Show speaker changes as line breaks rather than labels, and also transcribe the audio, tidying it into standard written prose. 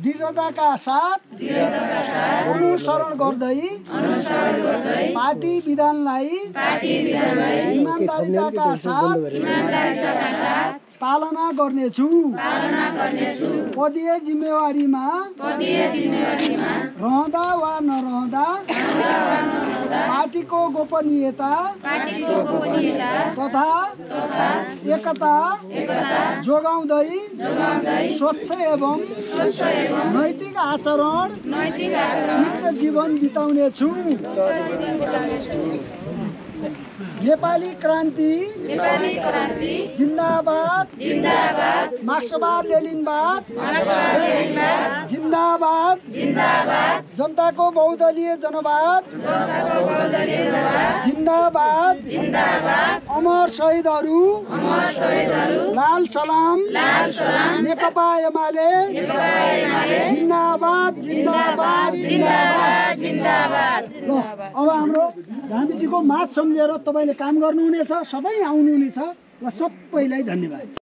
दृढताका साथ अनुसरण गर्दै पार्टी विधानलाई इमानदारीका साथ पालना गर्नेछु। पदीय जिम्मेवारीमा रहँदा वा नरहँदा पार्टीको गोपनीयता तथा एकता जोगाउँदै स्वच्छ एवं नैतिक आचरण युक्त जीवन बिताउनेछु। नेपाली क्रान्ति जिन्दाबाद मार्क्सवाद लेनिनवाद जिन्दाबाद जनताको बहुदलीय जनवाद जिन्दाबाद अमर शहीदहरू लाल सलाम नेकपा एमाले जिन्दाबाद जिन्दाबाद जिन्दाबाद। अब हाम्रो गान्धीजीको माग सम्झेर तपाईले काम गर्नुहुनेछ, सधैँ आउनुहुनेछ। ल सबैलाई धन्यवाद।